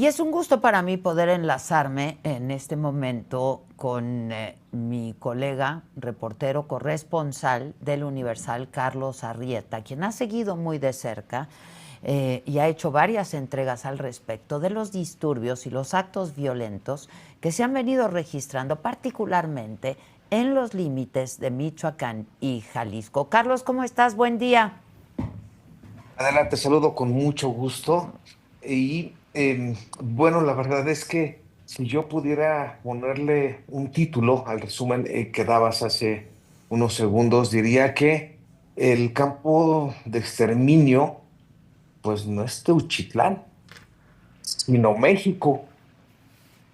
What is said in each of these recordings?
Y es un gusto para mí poder enlazarme en este momento con mi colega, reportero corresponsal del Universal, Carlos Arrieta, quien ha seguido muy de cerca y ha hecho varias entregas al respecto de los disturbios y los actos violentos que se han venido registrando, particularmente en los límites de Michoacán y Jalisco. Carlos, ¿cómo estás? Buen día. Adelante, saludo con mucho gusto. Y bueno, la verdad es que si yo pudiera ponerle un título al resumen que dabas hace unos segundos, diría que el campo de exterminio, pues no es Teuchitlán, sino México,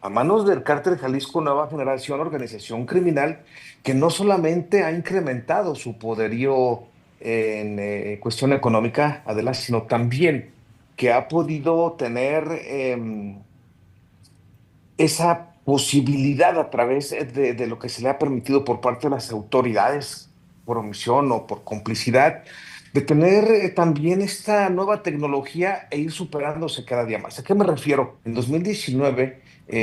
a manos del Cártel Jalisco Nueva Generación, organización criminal que no solamente ha incrementado su poderío en cuestión económica, Adela, sino también que ha podido tener esa posibilidad a través de lo que se le ha permitido por parte de las autoridades, por omisión o por complicidad, de tener también esta nueva tecnología e ir superándose cada día más. ¿A qué me refiero? En 2019,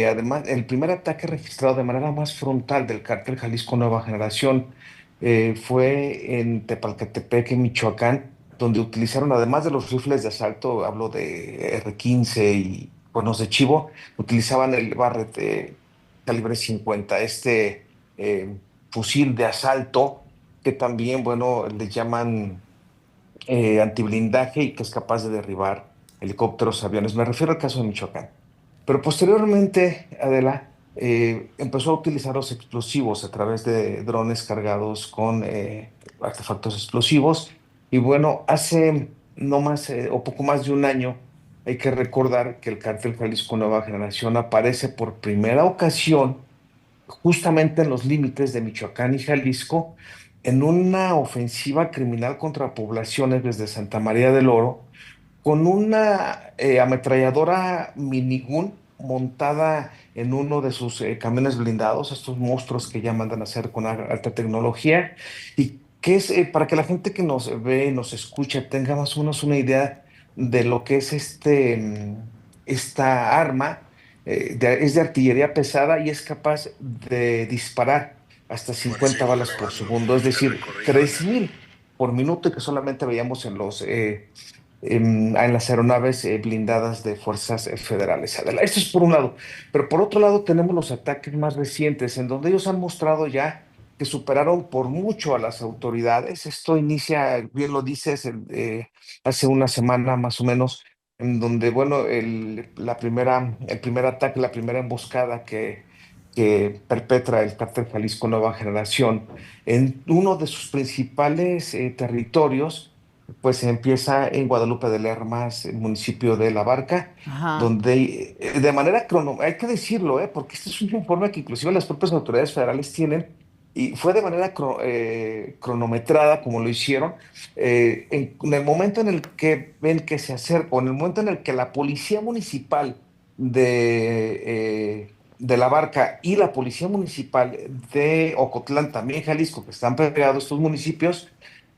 además, el primer ataque registrado de manera más frontal del cártel Jalisco Nueva Generación fue en Tepalcatepec, en Michoacán, donde utilizaron, además de los rifles de asalto, hablo de R-15 y cuernos de chivo, utilizaban el Barrett calibre 50, fusil de asalto que también, bueno, le llaman antiblindaje y que es capaz de derribar helicópteros, aviones. Me refiero al caso de Michoacán. Pero posteriormente, Adela, empezó a utilizar los explosivos a través de drones cargados con artefactos explosivos. Y bueno, hace no más o poco más de un año, hay que recordar que el cártel Jalisco Nueva Generación aparece por primera ocasión justamente en los límites de Michoacán y Jalisco, en una ofensiva criminal contra poblaciones desde Santa María del Oro, con una ametralladora minigun montada en uno de sus camiones blindados, estos monstruos que ya mandan a hacer con alta tecnología, y que es, para que la gente que nos ve, nos escucha, tenga más o menos una idea de lo que es esta arma. Es de artillería pesada y es capaz de disparar hasta Pues 50 sigo balas por grabando segundo, es el decir, recorrido. 3.000 por minuto, y que solamente veíamos en las aeronaves blindadas de fuerzas federales. Esto es por un lado, pero por otro lado tenemos los ataques más recientes, en donde ellos han mostrado ya que superaron por mucho a las autoridades. Esto inicia, bien lo dices, hace una semana más o menos, en donde, bueno, el primer ataque, la primera emboscada que perpetra el cártel Jalisco Nueva Generación en uno de sus principales territorios, pues empieza en Guadalupe de Lermas, el municipio de La Barca, Ajá. donde de manera hay que decirlo, porque este es un informe que inclusive las propias autoridades federales tienen, y fue de manera cronometrada como lo hicieron, en el momento en el que ven que se acerca, o en el momento en el que la policía municipal de La Barca y la policía municipal de Ocotlán, también Jalisco, que están pegados estos municipios,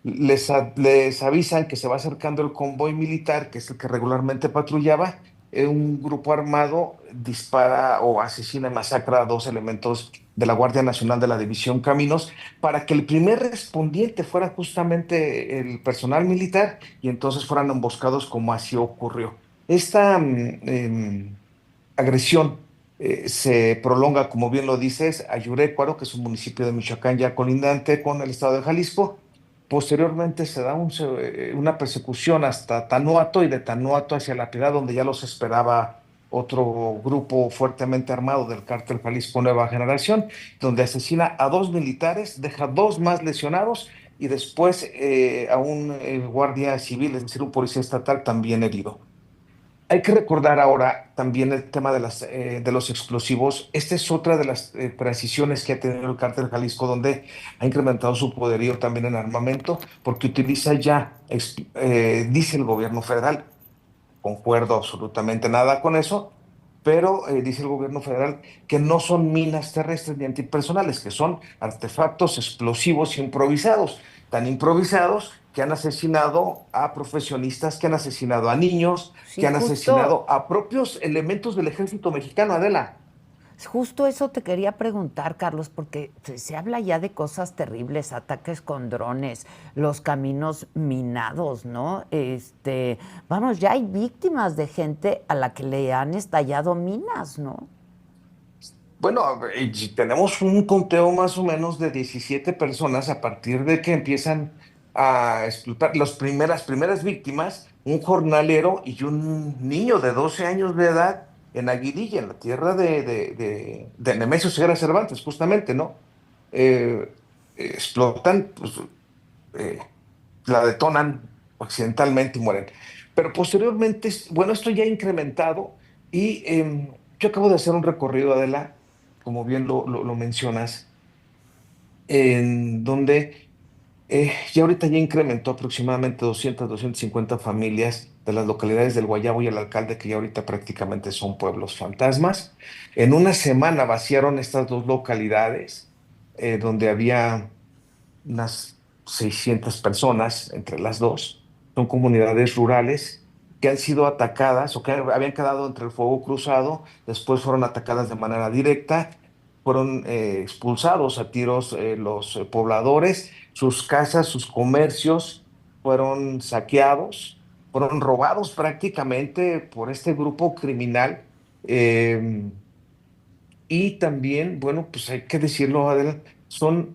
les avisan que se va acercando el convoy militar, que es el que regularmente patrullaba. Un grupo armado dispara o asesina y masacra a dos elementos de la Guardia Nacional de la División Caminos, para que el primer respondiente fuera justamente el personal militar y entonces fueran emboscados como así ocurrió. Esta agresión se prolonga, como bien lo dices, a Yurécuaro, que es un municipio de Michoacán ya colindante con el estado de Jalisco. Posteriormente se da una persecución hasta Tanuato, y de Tanuato hacia La Piedad, donde ya los esperaba otro grupo fuertemente armado del cártel Jalisco Nueva Generación, donde asesina a dos militares, deja dos más lesionados y después a un guardia civil, es decir, un policía estatal también herido. Hay que recordar ahora también el tema de los explosivos. Esta es otra de las transiciones que ha tenido el cártel Jalisco, donde ha incrementado su poderío también en armamento, porque utiliza ya, dice el gobierno federal, concuerdo absolutamente nada con eso, pero dice el gobierno federal que no son minas terrestres ni antipersonales, que son artefactos explosivos improvisados, tan improvisados que han asesinado a profesionistas, que han asesinado a niños, Sí, que han justo, asesinado a propios elementos del ejército mexicano, Adela. justo eso te quería preguntar, Carlos, porque se habla ya de cosas terribles, ataques con drones, los caminos minados, ¿no? Vamos, ya hay víctimas de gente a la que le han estallado minas, ¿no? Bueno, y tenemos un conteo más o menos de 17 personas a partir de que empiezan a explotar las primeras víctimas, un jornalero y un niño de 12 años de edad en Aguililla, en la tierra de Nemesio Ceguera Cervantes, justamente, ¿no? Explotan, pues, eh, la detonan accidentalmente y mueren. Pero posteriormente, bueno, esto ya ha incrementado y yo acabo de hacer un recorrido, Adela, como bien lo mencionas, en donde ya ahorita ya incrementó aproximadamente 250 familias de las localidades del Guayabo y el alcalde, que ya ahorita prácticamente son pueblos fantasmas. En una semana vaciaron estas dos localidades, donde había unas 600 personas entre las dos. Son comunidades rurales que han sido atacadas o que habían quedado entre el fuego cruzado, después fueron atacadas de manera directa, fueron expulsados a tiros los pobladores, sus casas, sus comercios fueron saqueados, fueron robados prácticamente por este grupo criminal. eh, y también, bueno, pues hay que decirlo, Adela,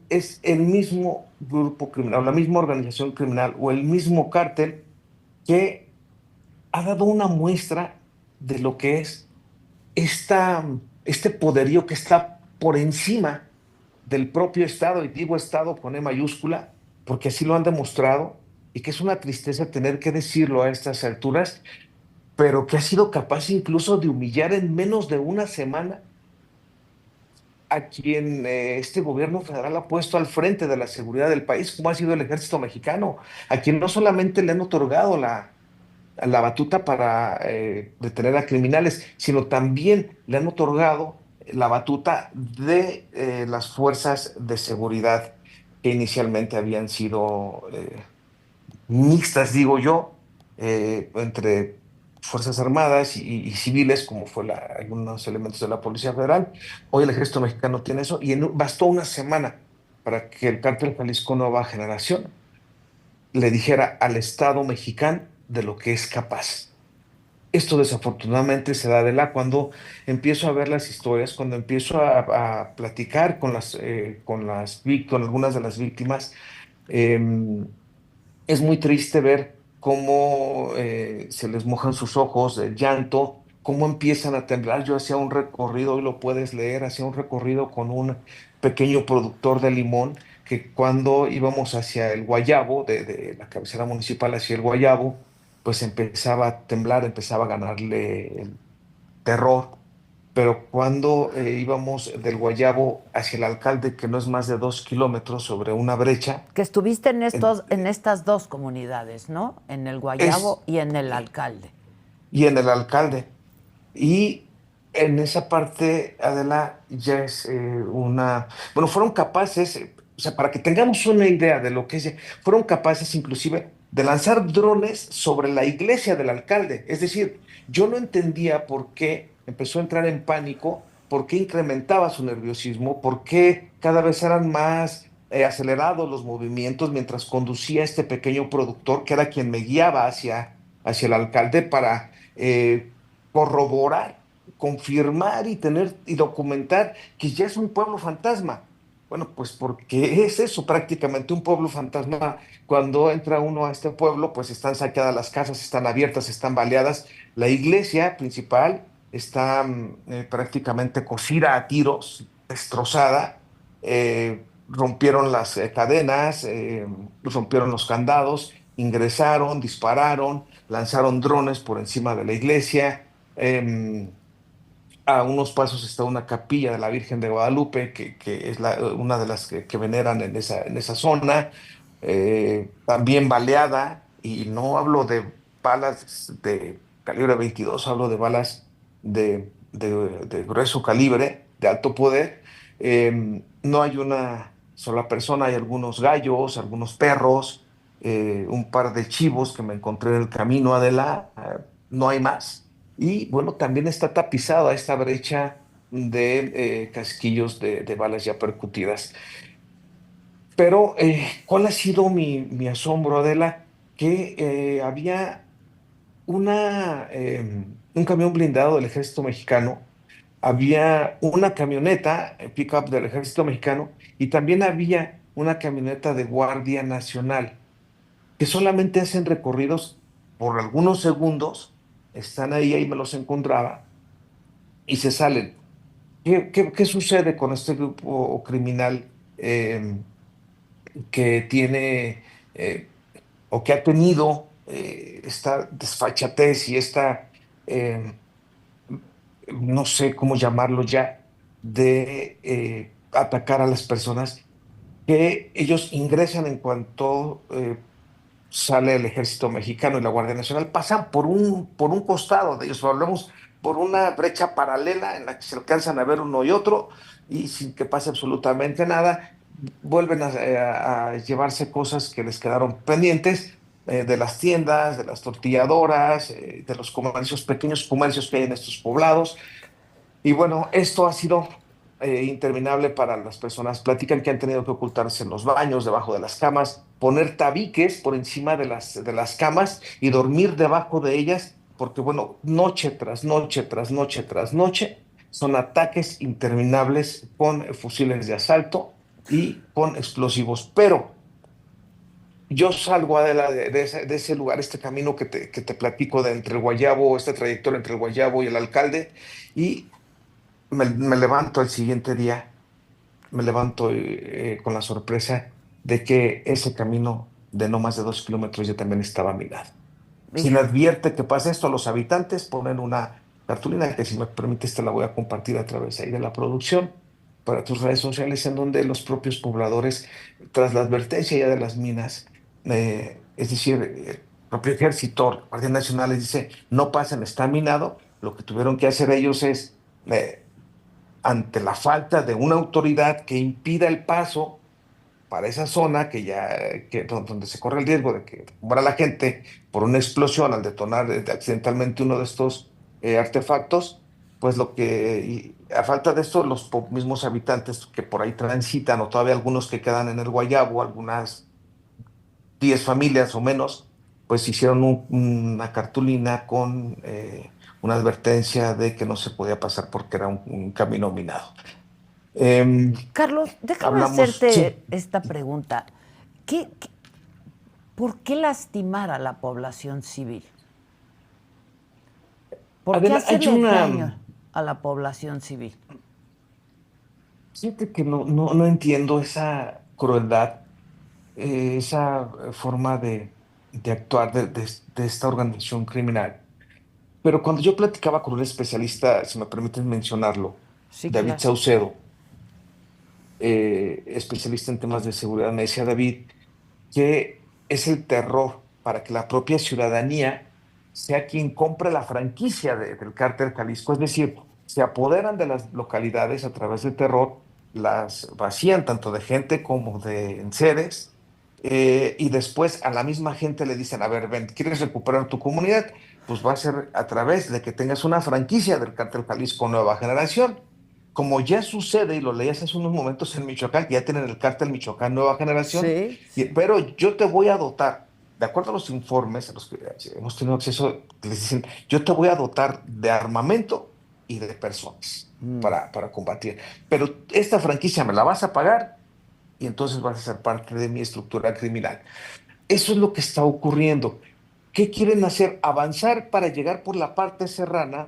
es el mismo grupo criminal, la misma organización criminal o el mismo cártel que ha dado una muestra de lo que es este poderío que está por encima del propio Estado, y digo Estado con E mayúscula, porque así lo han demostrado, y que es una tristeza tener que decirlo a estas alturas, pero que ha sido capaz incluso de humillar en menos de una semana a quien este gobierno federal ha puesto al frente de la seguridad del país, como ha sido el ejército mexicano, a quien no solamente le han otorgado la batuta para detener a criminales, sino también le han otorgado la batuta de las fuerzas de seguridad que inicialmente habían sido mixtas, digo yo, entre Fuerzas Armadas y civiles, como fue algunos elementos de la Policía Federal. Hoy el Ejército Mexicano tiene eso y bastó una semana para que el cártel Jalisco Nueva Generación le dijera al Estado mexicano de lo que es capaz. Esto desafortunadamente se da de cuando empiezo a ver las historias, cuando empiezo a platicar con algunas de las víctimas. em, es muy triste ver cómo se les mojan sus ojos de llanto, cómo empiezan a temblar. Yo hacía un recorrido, hoy lo puedes leer, hacía un recorrido con un pequeño productor de limón que cuando íbamos hacia el Guayabo, de la cabecera municipal hacia el Guayabo, pues empezaba a temblar, empezaba a ganarle el terror. Pero cuando íbamos del Guayabo hacia el alcalde, que no es más de 2 kilómetros sobre una brecha, Que estuviste en en- en estas dos comunidades, ¿no? En el Guayabo es y en el Alcalde. y en el alcalde. Y en esa parte, Adela, ya es bueno, fueron capaces, o sea, para que tengamos una idea de lo que es, fueron capaces inclusive de lanzar drones sobre la iglesia del alcalde. Es decir, yo no entendía por qué empezó a entrar en pánico, por qué incrementaba su nerviosismo, por qué cada vez eran más acelerados los movimientos mientras conducía este pequeño productor, que era quien me guiaba hacia el alcalde para corroborar, confirmar y tener y documentar que ya es un pueblo fantasma. Bueno, pues porque es eso prácticamente un pueblo fantasma. Cuando entra uno a este pueblo, pues están saqueadas las casas, están abiertas, están baleadas. La iglesia principal está prácticamente cocida a tiros, destrozada. Rompieron las cadenas, rompieron los candados, ingresaron, dispararon, lanzaron drones por encima de la iglesia. A unos pasos está una capilla de la Virgen de Guadalupe, que es una de las que veneran en esa zona, también baleada, y no hablo de balas de calibre 22, hablo de balas de grueso calibre, de alto poder. No hay una sola persona, hay algunos gallos, algunos perros, un par de chivos que me encontré en el camino, Adela, no hay más. Y bueno, también está tapizada esta brecha de casquillos de balas ya percutidas. Pero, ¿cuál ha sido mi asombro, Adela? Que había un camión blindado del ejército mexicano, había una camioneta, pickup del ejército mexicano, y también había una camioneta de Guardia Nacional, que solamente hacen recorridos por algunos segundos, están ahí me los encontraba, y se salen. ¿Qué sucede con este grupo criminal que tiene o que ha tenido esta desfachatez y esta, no sé cómo llamarlo ya, de atacar a las personas, que ellos ingresan en cuanto sale el ejército mexicano y la Guardia Nacional, pasan por un costado de ellos, hablamos por una brecha paralela en la que se alcanzan a ver uno y otro y sin que pase absolutamente nada, vuelven a llevarse cosas que les quedaron pendientes. De las tiendas, de las tortilladoras, de los comercios, pequeños comercios que hay en estos poblados. Y bueno, esto ha sido interminable para las personas. Platican que han tenido que ocultarse en los baños, debajo de las camas, poner tabiques por encima de las camas y dormir debajo de ellas, porque bueno, noche tras noche, tras noche, tras noche, son ataques interminables con fusiles de asalto y con explosivos. Pero yo salgo de ese lugar, este camino que te platico de entre el Guayabo, esta trayectoria entre el Guayabo y el alcalde, y me levanto el siguiente día, me levanto con la sorpresa de que ese camino de no más de 2 kilómetros ya también estaba minado. Quien Híjole. advierte que pasa esto a los habitantes, ponen una cartulina que si me permites te la voy a compartir a través ahí de la producción para tus redes sociales, en donde los propios pobladores, tras la advertencia ya de las minas, es decir, el propio ejército, Guardia Nacional les dice, no pasen, está minado, lo que tuvieron que hacer ellos es ante la falta de una autoridad que impida el paso para esa zona donde se corre el riesgo de que muera la gente por una explosión al detonar accidentalmente uno de estos artefactos, pues a falta de esto, los mismos habitantes que por ahí transitan, o todavía algunos que quedan en el Guayabo, algunas 10 familias o menos, pues hicieron una cartulina con una advertencia de que no se podía pasar porque era un camino minado. Em, Carlos, déjame Hablamos, hacerte sí, esta pregunta. ¿Qué, por qué lastimar a la población civil? ¿Por qué Adela, hay hacerle daño a la población civil? siente que no entiendo esa crueldad, esa forma de actuar de esta organización criminal. Pero cuando yo platicaba con un especialista, si me permiten mencionarlo, Sí, David claro. Saucedo, especialista en temas de seguridad, me decía David que es el terror para que la propia ciudadanía sea quien compre la franquicia del cártel Jalisco. Es decir, se apoderan de las localidades a través del terror, las vacían tanto de gente como de enseres, y después a la misma gente le dicen, a ver, ven, ¿quieres recuperar tu comunidad? Pues va a ser a través de que tengas una franquicia del cártel Jalisco Nueva Generación. Como ya sucede, y lo leías hace unos momentos en Michoacán, que ya tienen el cártel Michoacán Nueva Generación, Sí, sí. pero yo te voy a dotar, de acuerdo a los informes a los que hemos tenido acceso, les dicen, yo te voy a dotar de armamento y de personas para combatir. Pero esta franquicia me la vas a pagar y entonces vas a ser parte de mi estructura criminal. Eso es lo que está ocurriendo. ¿Qué quieren hacer? Avanzar para llegar por la parte serrana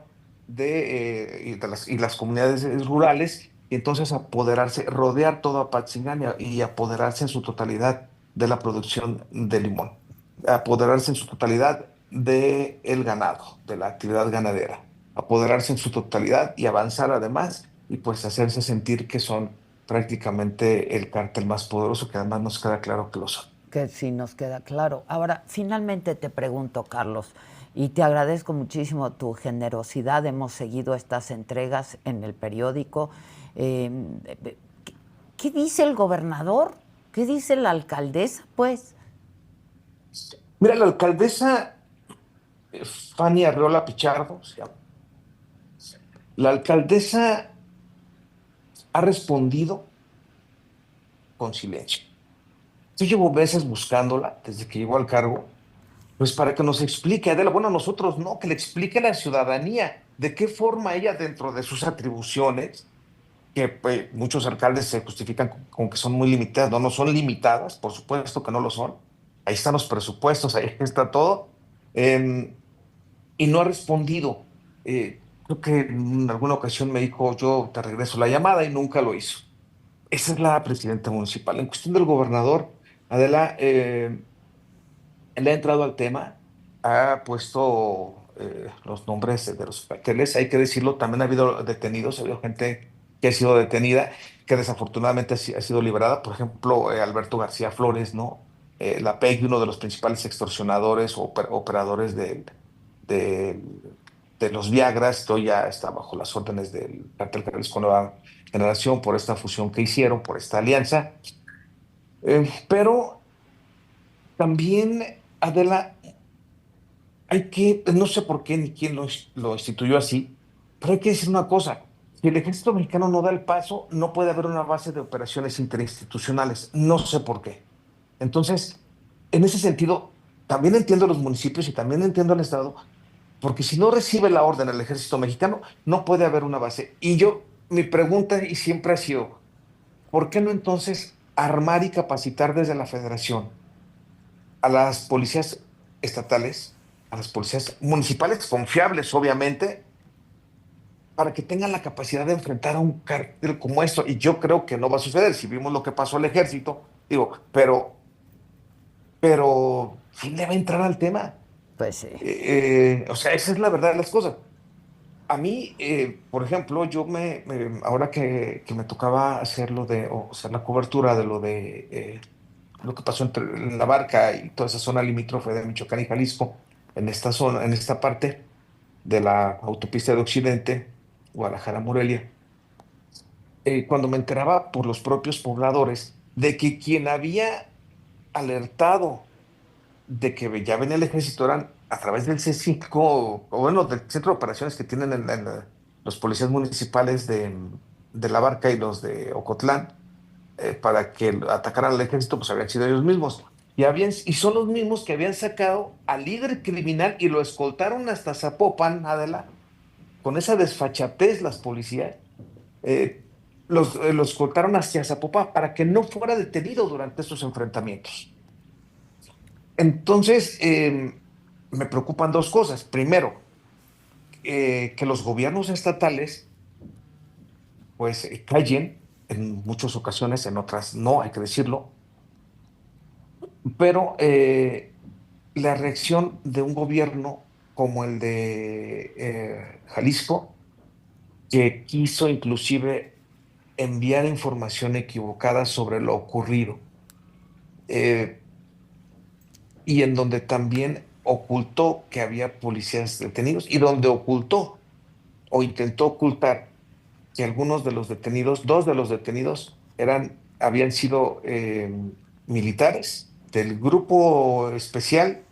y las comunidades rurales y entonces apoderarse, rodear todo Apatzingán y apoderarse en su totalidad de la producción de limón, apoderarse en su totalidad del ganado, de la actividad ganadera, apoderarse en su totalidad y avanzar además y pues hacerse sentir que son prácticamente el cártel más poderoso, que además nos queda claro que lo son. Que sí nos queda claro. Ahora, finalmente te pregunto, Carlos, y te agradezco muchísimo tu generosidad. Hemos seguido estas entregas en el periódico. Eh, ¿Qué dice el gobernador? ¿Qué dice la alcaldesa, pues? Mira, la alcaldesa Fanny Arreola Pichardo se llama. La alcaldesa ha respondido con silencio. Yo llevo meses buscándola desde que llegó al cargo, pues para que nos explique, Adela, bueno, nosotros no, que le explique a la ciudadanía de qué forma ella, dentro de sus atribuciones, que pues, muchos alcaldes se justifican con que son muy limitadas, no, no son limitadas, por supuesto que no lo son. Ahí están los presupuestos, ahí está todo. Eh, y no ha respondido. Creo que en alguna ocasión me dijo, yo te regreso la llamada y nunca lo hizo. Esa es la presidenta municipal. En cuestión del gobernador, Adela, él ha entrado al tema, ha puesto los nombres de los carteles, hay que decirlo, también ha habido detenidos, ha habido gente que ha sido detenida, que desafortunadamente ha sido liberada, por ejemplo, Alberto García Flores, ¿no? La PEG, uno de los principales extorsionadores o operadores de, de los Viagras, esto ya está bajo las órdenes del cartel Jalisco Nueva Generación por esta fusión que hicieron, por esta alianza. Pero también, Adela, hay que, no sé por qué ni quién lo instituyó así, pero hay que decir una cosa. Si el ejército mexicano no da el paso, no puede haber una base de operaciones interinstitucionales. No sé por qué. Entonces, en ese sentido, también entiendo a los municipios y también entiendo al Estado, porque si no recibe la orden el ejército mexicano, no puede haber una base. Y yo, mi pregunta y siempre ha sido, ¿por qué no entonces armar y capacitar desde la federación a las policías estatales, a las policías municipales, confiables, obviamente, para que tengan la capacidad de enfrentar a un cártel como esto? Y yo creo que no va a suceder. Si vimos lo que pasó al ejército, digo, pero ¿quién le va a entrar al tema? Pues sí. O sea, esa es la verdad de las cosas. A mí, por ejemplo, ahora que me tocaba hacer o hacer la cobertura de lo que pasó en La Barca y toda esa zona limítrofe de Michoacán y Jalisco, en esta zona, en esta parte de la autopista de Occidente, Guadalajara-Morelia, cuando me enteraba por los propios pobladores de que quien había alertado de que ya venía el ejército eran a través del C5, o bueno, del centro de operaciones que tienen los policías municipales de La Barca y los de Ocotlán, para que atacaran al ejército, pues habían sido ellos mismos. Y son los mismos que habían sacado al líder criminal y lo escoltaron hasta Zapopan, Adela, con esa desfachatez las policías, eh, los escoltaron hacia Zapopan para que no fuera detenido durante esos enfrentamientos. Entonces, me preocupan dos cosas. Primero, que los gobiernos estatales, pues, callen en muchas ocasiones, en otras no, hay que decirlo, pero la reacción de un gobierno como el de Jalisco, que quiso inclusive enviar información equivocada sobre lo ocurrido, eh, y en donde también ocultó que había policías detenidos y donde ocultó o intentó ocultar que algunos de los detenidos, dos de los detenidos habían sido militares del grupo especial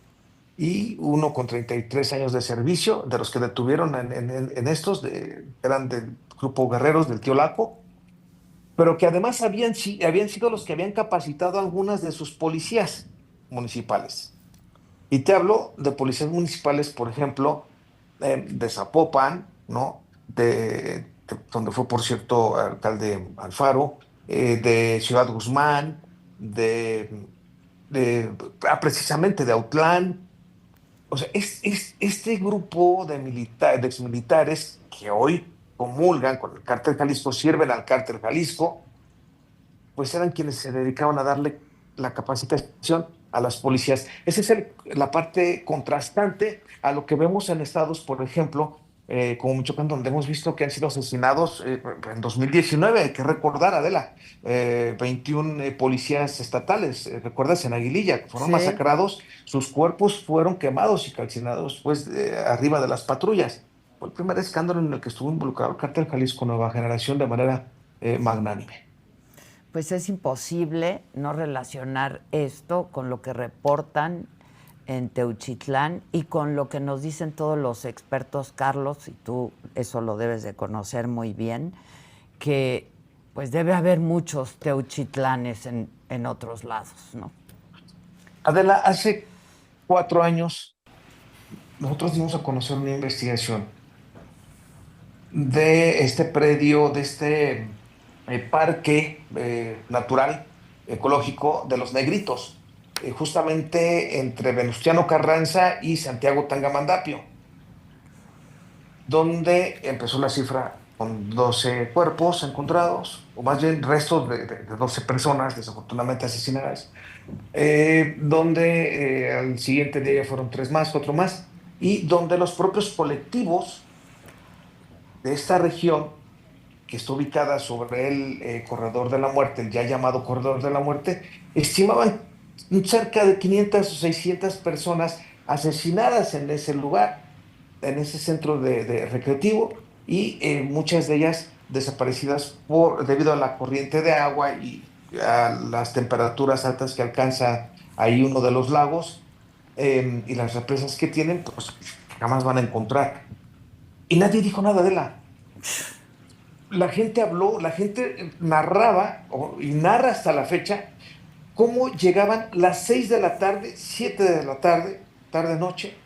y uno con 33 años de servicio, de los que detuvieron en estos, eran del grupo Guerreros del Tío Laco, pero que además habían sido los que habían capacitado a algunas de sus policías municipales. Y te hablo de policías municipales, por ejemplo, de Zapopan, ¿no? Donde fue, por cierto, alcalde Alfaro, de Ciudad Guzmán, precisamente de Autlán. O sea, este grupo de exmilitares que hoy comulgan con el cártel Jalisco, sirven al cártel Jalisco, pues eran quienes se dedicaban a darle la capacitación a las policías. Esa es la parte contrastante a lo que vemos en estados, por ejemplo, como Michoacán, donde hemos visto que han sido asesinados en 2019, hay que recordar, Adela, 21 policías estatales, ¿recuerdas? En Aguililla, que fueron Sí. masacrados, sus cuerpos fueron quemados y calcinados pues arriba de las patrullas. Fue el primer escándalo en el que estuvo involucrado el Cártel Jalisco Nueva Generación de manera magnánime. Pues es imposible no relacionar esto con lo que reportan en Teuchitlán y con lo que nos dicen todos los expertos, Carlos, y tú eso lo debes de conocer muy bien, que pues debe haber muchos Teuchitlanes en otros lados, ¿no? Adela, hace 4 años nosotros dimos a conocer una investigación de este predio, de este parque natural ecológico de los Negritos, justamente entre Venustiano Carranza y Santiago Tangamandapio, donde empezó la cifra con 12 cuerpos encontrados, o más bien restos de 12 personas desafortunadamente asesinadas, donde al siguiente día ya fueron tres más, cuatro más, y donde los propios colectivos de esta región que está ubicada sobre el Corredor de la Muerte, el ya llamado Corredor de la Muerte, estimaban cerca de 500 o 600 personas asesinadas en ese lugar, en ese centro de recreativo, y muchas de ellas desaparecidas debido a la corriente de agua y a las temperaturas altas que alcanza ahí uno de los lagos, y las represas que tienen, pues jamás van a encontrar. Y nadie dijo nada de la gente habló, la gente narraba y narra hasta la fecha cómo llegaban las 6 de la tarde, 7 de la tarde, tarde-noche,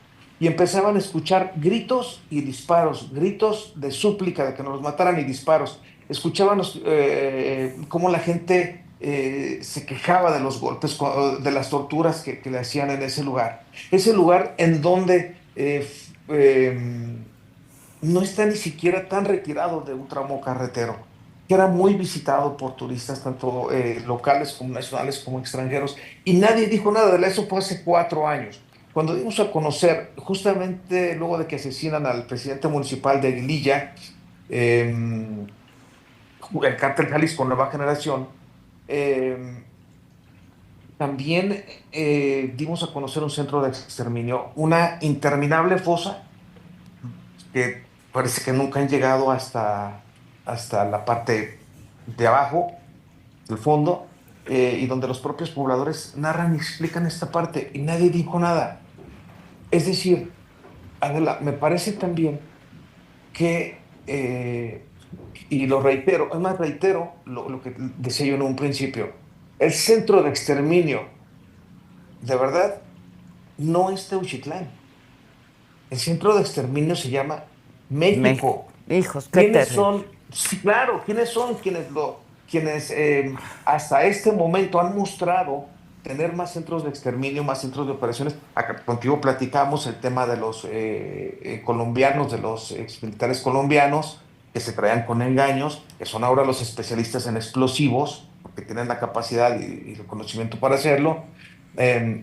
y empezaban a escuchar gritos y disparos, gritos de súplica de que nos los mataran y disparos. Escuchaban cómo la gente se quejaba de los golpes, de las torturas que le hacían en ese lugar. Ese lugar en donde no está ni siquiera tan retirado de un tramo carretero, que era muy visitado por turistas, tanto locales como nacionales como extranjeros, y nadie dijo nada de eso. Fue hace 4 años. Cuando dimos a conocer, justamente luego de que asesinan al presidente municipal de Aguililla, el cártel Jalisco Nueva Generación, eh, también dimos a conocer un centro de exterminio, una interminable fosa que parece que nunca han llegado hasta la parte de abajo, del fondo, y donde los propios pobladores narran y explican esta parte y nadie dijo nada. Es decir, Adela, me parece también que, y lo reitero, es más, reitero lo que decía yo en un principio, el centro de exterminio, de verdad, no es Teuchitlán. El centro de exterminio se llama México. México. Hijos, qué ¿Quiénes terrible. son? Sí, claro, ¿quiénes son quienes hasta este momento han mostrado tener más centros de exterminio, más centros de operaciones? Acá contigo platicamos el tema de los colombianos, de los exmilitares colombianos que se traían con engaños, que son ahora los especialistas en explosivos, porque tienen la capacidad y el conocimiento para hacerlo.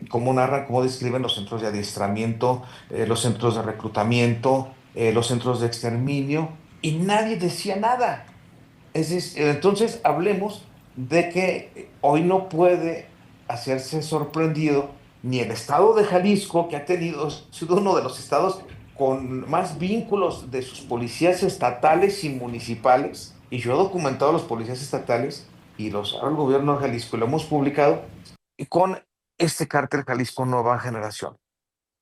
Cómo narran, cómo describen los centros de adiestramiento, los centros de reclutamiento, los centros de exterminio, y nadie decía nada. Entonces, hablemos de que hoy no puede hacerse sorprendido ni el estado de Jalisco, que ha sido uno de los estados con más vínculos de sus policías estatales y municipales, y yo he documentado a los policías estatales y el gobierno de Jalisco, y lo hemos publicado, y con este cártel Jalisco Nueva Generación.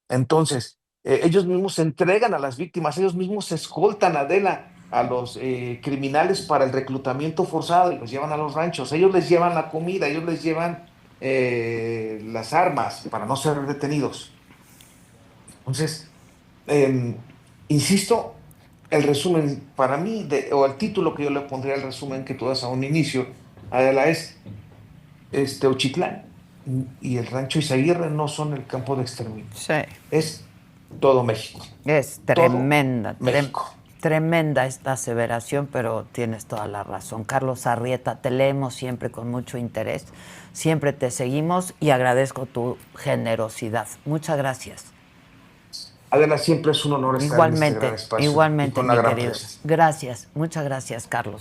Entonces, ellos mismos se entregan a las víctimas, ellos mismos se escoltan a los criminales para el reclutamiento forzado y los llevan a los ranchos. Ellos les llevan la comida, ellos les llevan las armas para no ser detenidos. Entonces, insisto, el resumen para mí, o el título que yo le pondría al resumen que tú das a un inicio, Adela, es Teuchitlán y el rancho Izaguirre no son el campo de exterminio, Sí. es todo México, Es todo tremenda, México. tremenda esta aseveración, pero tienes toda la razón. Carlos Arrieta, te leemos siempre con mucho interés, siempre te seguimos y agradezco tu generosidad. Muchas gracias. Adela, siempre es un honor estar en este gran Igualmente, espacio y igualmente, con una mi gran querido. presencia. Gracias, muchas gracias, Carlos.